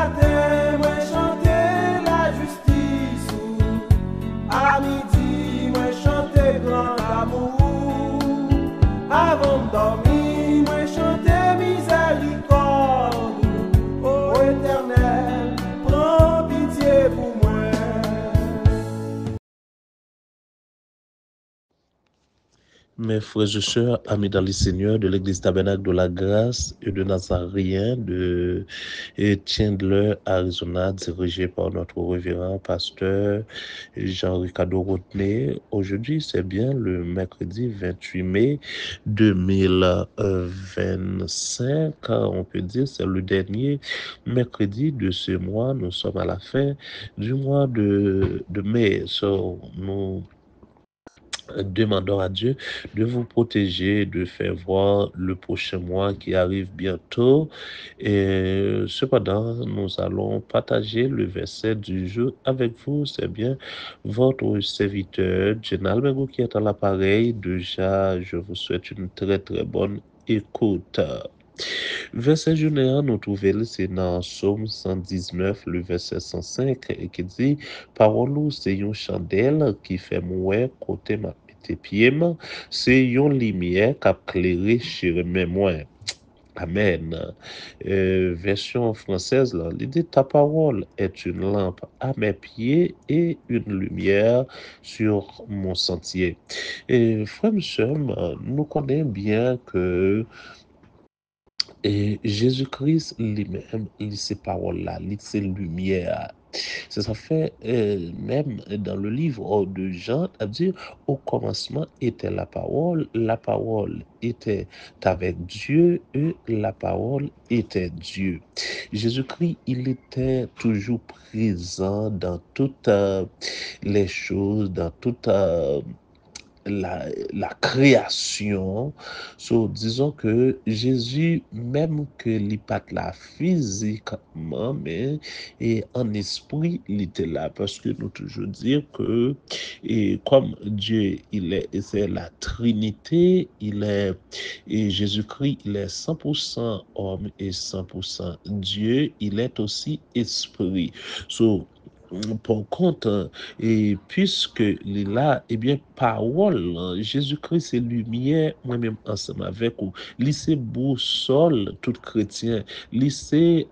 matin, moi chanter la justice. À midi, moi chanter grand amour. Avant de dormir, moi chanter miséricorde. Ô Éternel, prends pitié pour moi. Mes frères et sœurs, amis dans le Seigneur de l'Église Tabernacle de la Grâce et de Nazaréen de Chandler, Arizona, dirigé par notre révérend pasteur Jean-Ricardo Rodney. Aujourd'hui, c'est bien le mercredi 28 mai 2025. On peut dire c'est le dernier mercredi de ce mois. Nous sommes à la fin du mois de mai. Nous demandons à Dieu de vous protéger, de faire voir le prochain mois qui arrive bientôt. Et cependant, nous allons partager le verset du jour avec vous. C'est bien votre serviteur, Jenal Mego, qui est à l'appareil. Déjà, je vous souhaite une très très bonne écoute. Verset journée, nous trouvons c'est dans Psaume 119, le verset 105, et qui dit, parole c'est une chandelle qui fait mourir côté ma tes pieds, c'est une lumière qui a éclairé chez moi. Amen. Version française, là, l'idée ta parole est une lampe à mes pieds et une lumière sur mon sentier. Et frère, nous connaissons bien que et Jésus-Christ lui-même, ces paroles-là, ces lumières. Ça fait même dans le livre de Jean, à dire au commencement était la parole était avec Dieu et la parole était Dieu. Jésus-Christ, il était toujours présent dans toutes les choses, dans toutes la création. Disons que Jésus, même que il pas là physiquement, mais et en esprit, il était là. Parce que nous toujours dire que et comme Dieu, c'est la Trinité, et Jésus-Christ, il est 100% homme et 100% Dieu, il est aussi esprit. Pour contre, et puisque il est là, eh bien, parole, Jésus-Christ, c'est lumière, moi-même, ensemble avec vous. Lycée boussole, tout chrétien. Lycée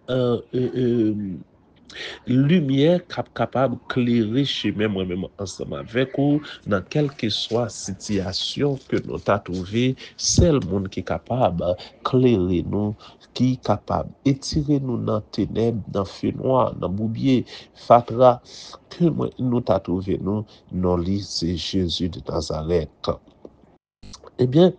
lumière capable d'éclairer chez moi-même ensemble avec vous, dans quelle que soit situation que nous avons trouvé, c'est le monde qui est capable d'éclairer nous, qui est capable d'étirer nous dans les ténèbres, dans le feu noir, dans le boubier, fatra, que nous avons trouvé nous, dans lui, c'est Jésus de Nazareth. Eh bien,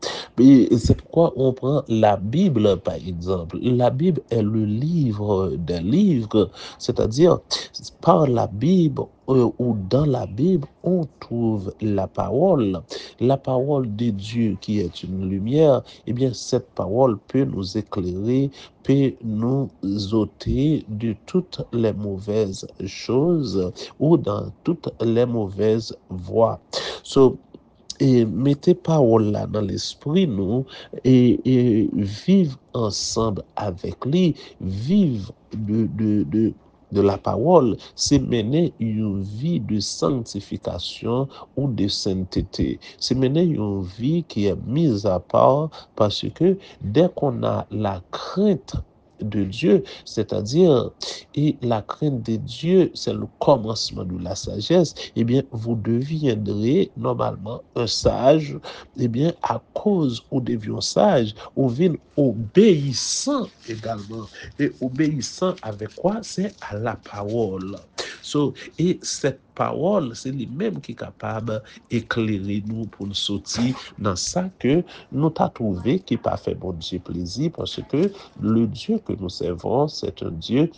c'est pourquoi on prend la Bible, par exemple. La Bible est le livre des livres, c'est-à-dire par la Bible ou dans la Bible, on trouve la parole de Dieu qui est une lumière. Eh bien, cette parole peut nous éclairer, peut nous ôter de toutes les mauvaises choses ou dans toutes les mauvaises voies. Et mettez parole là dans l'esprit nous et vivre ensemble avec lui, vivre de la parole, c'est mener une vie de sanctification ou de sainteté. C'est mener une vie qui est mise à part parce que dès qu'on a la crainte de Dieu, c'est-à-dire, et la crainte de Dieu, c'est le commencement de la sagesse, eh bien, vous deviendrez normalement un sage, eh bien, à cause où devions sages, ou vînes obéissant également. Et obéissant avec quoi? C'est à la parole. Et cette parole, c'est lui-même qui est capable d'éclairer nous pour nous sortir dans ça que nous t'as trouvé qui pas fait bon Dieu plaisir parce que le Dieu que nous servons, c'est un Dieu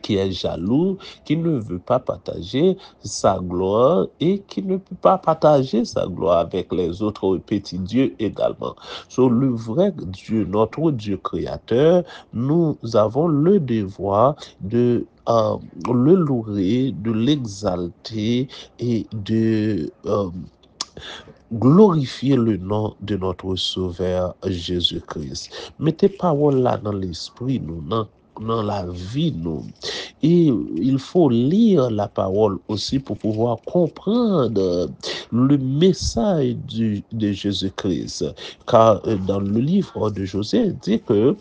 qui est jaloux, qui ne veut pas partager sa gloire et qui ne peut pas partager sa gloire avec les autres petits dieux également. Le vrai Dieu, notre Dieu créateur, nous avons le devoir de le louer, de l'exalter et de glorifier le nom de notre Sauveur Jésus-Christ. Mettez parole là dans l'esprit, nous, dans dans la vie, nous. Et il faut lire la parole aussi pour pouvoir comprendre le message de Jésus-Christ. Car dans le livre de Josée, il dit que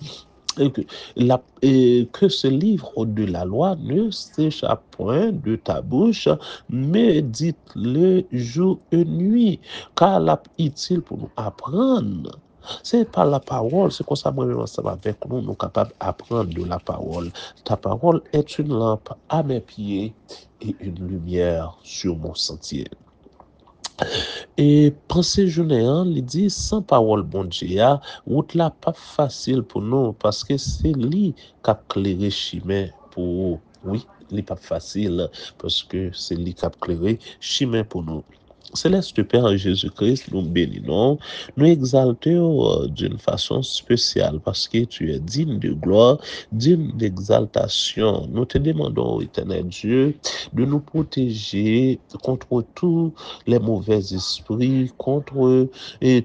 que ce livre de la loi ne s'échappe point de ta bouche, mais dites-le jour et nuit, car il est utile pour nous apprendre. C'est par la parole, c'est comme ça, moi-même, ensemble avec nous, nous sommes capables d'apprendre de la parole. Ta parole est une lampe à mes pieds et une lumière sur mon sentier. Et pensez journée, il dit, sans parole, bon Dieu, route là pas facile pour nous, parce que c'est lui qui a clairé chemin pour, oui, il pas facile, parce que c'est lui qui a clairé chemin pour nous. Céleste Père Jésus-Christ, nous bénissons, nous exaltons d'une façon spéciale parce que tu es digne de gloire, digne d'exaltation. Nous te demandons, éternel Dieu, de nous protéger contre tous les mauvais esprits, contre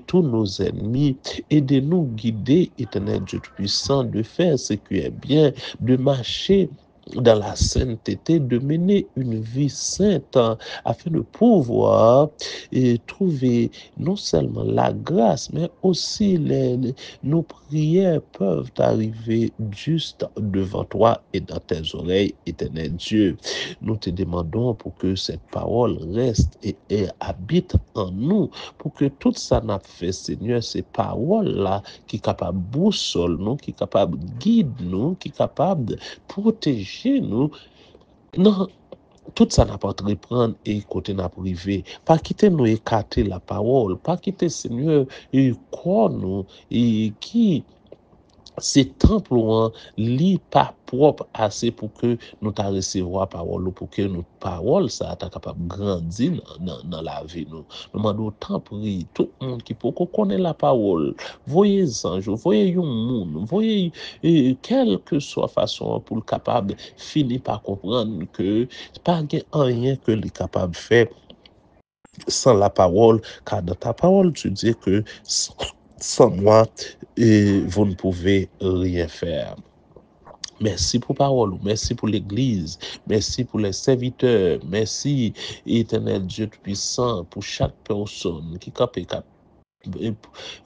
tous nos ennemis et de nous guider, éternel Dieu Tout-Puissant, de faire ce qui est bien, de marcher dans la sainteté, de mener une vie sainte afin de pouvoir trouver non seulement la grâce, mais aussi nos prières peuvent arriver juste devant toi et dans tes oreilles, éternel Dieu. Nous te demandons pour que cette parole reste et habite en nous, pour que tout ça n'a fait, Seigneur, ces paroles-là qui sont capables de boussole nous, qui sont capables de guider nous, qui sont capables de protéger nous. Non, tout ça n'a pas de reprendre et côté n'a privé. Pas quitter nous écarter la parole, pas quitter Seigneur et quoi nous et qui c'est temple li pas propre assez pour que nous ta recevoir parole, pour que notre parole ça ta capable grandir dans la vie nous. Nous demandons tant prie tout le monde qui peut connaître la parole. Voyez ange, voyez un monde, voyez quelle que soit façon pour le capable finir par comprendre que pas rien que le capable faire sans la parole, car dans ta parole tu dis que sans moi, vous ne pouvez rien faire. Merci pour parole, merci pour l'église, merci pour les serviteurs, merci, éternel Dieu Tout-Puissant, pour chaque personne qui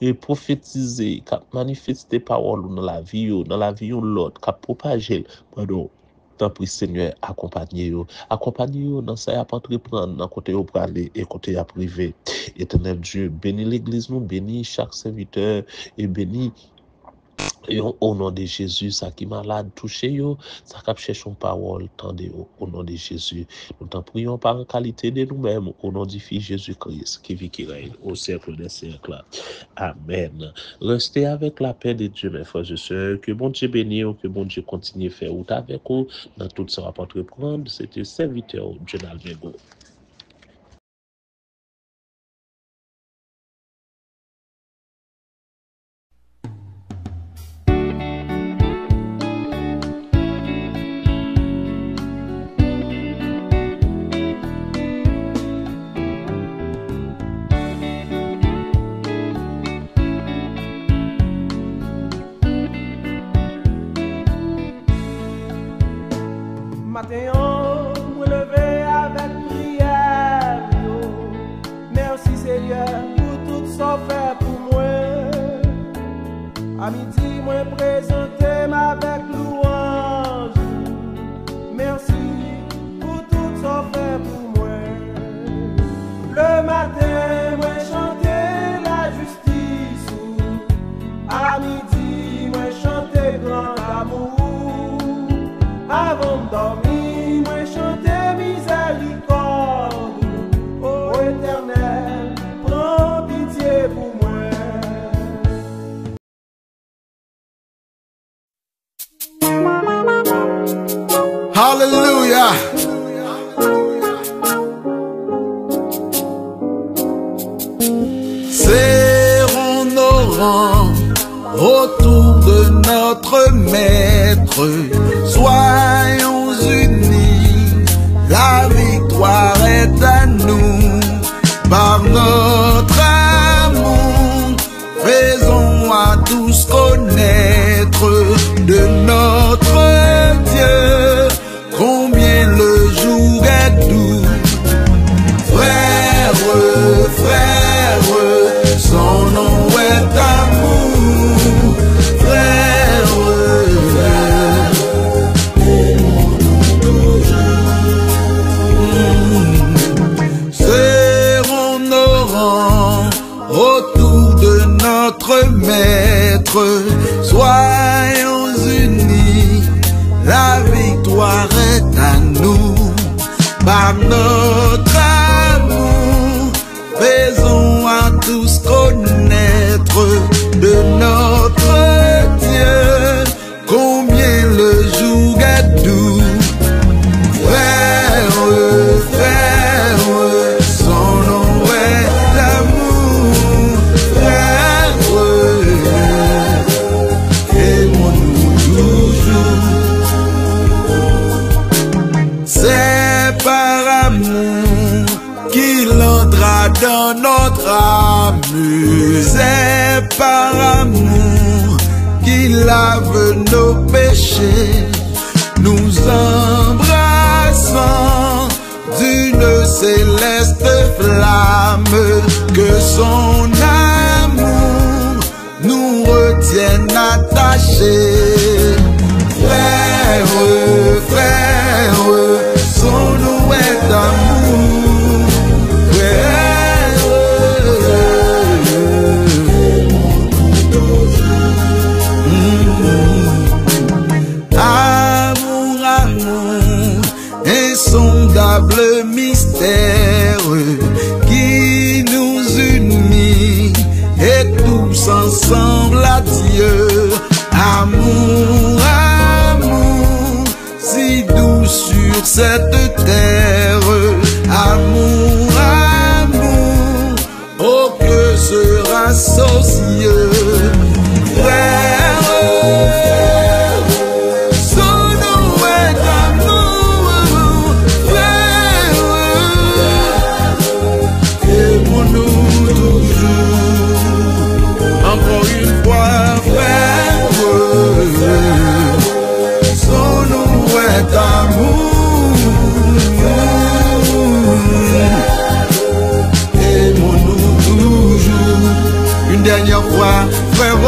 et prophétiser, qui manifester parole dans la vie de l'autre, qui propager, pardon. Tant pis Seigneur, accompagnez-vous dans ça, à entreprendre, dans côté où aller et côté à privé. Éternel Dieu, bénis l'église, nous bénis chaque serviteur et bénis et au nom de Jésus, ça qui est malade, touchez-vous, ça qui cherche une parole, tendez-vous au nom de Jésus. Nous t'en prions par qualité de nous-mêmes, au nom du Fils Jésus-Christ, qui vit, qui règne au siècle des siècles. Amen. Restez avec la paix de Dieu, mes frères et sœurs. Que bon Dieu bénisse, que bon Dieu continue à faire route avec vous dans tout ce rapport reprendre. C'était serviteur Jonal Mego. Matin, me lever avec prière. Merci Seigneur pour tout ça fait pour moi. À midi, moi présenter avec louange. Merci pour tout ça fait pour moi. Le matin, moi chanter la justice. À midi, moi chanter grand amour. Avant de dormir, moi chanter miséricorde. Ô Éternel, prends pitié pour moi. Hallelujah. Serrons nos rangs autour de notre Maître. Soyons unis, la victoire est à nous. Par notre amour, faisons à tous connaître de notre par notre amour, faisons à tous connaître de notre Dieu combien le jour est doux. Frère, frère, son nom est l'amour. Frère, aimons-nous toujours. C'est par amour qu'il entra dans notre âme. C'est par amour qu'il lave nos péchés. Nous embrassons d'une céleste flamme, que son amour nous retienne attachés. Frère, frère, son nom est d'amour. Frère, amour, amour, insondable mystère qui nous unit et tous ensemble à Dieu. Amour, amour, si doux sur cette terre. Amour, amour, oh que sera socieux. Frère, son nom est amour. Frère, aimons-nous toujours. Encore une fois, frère, son nom est amour. Aimons-nous toujours. Une dernière fois, frère.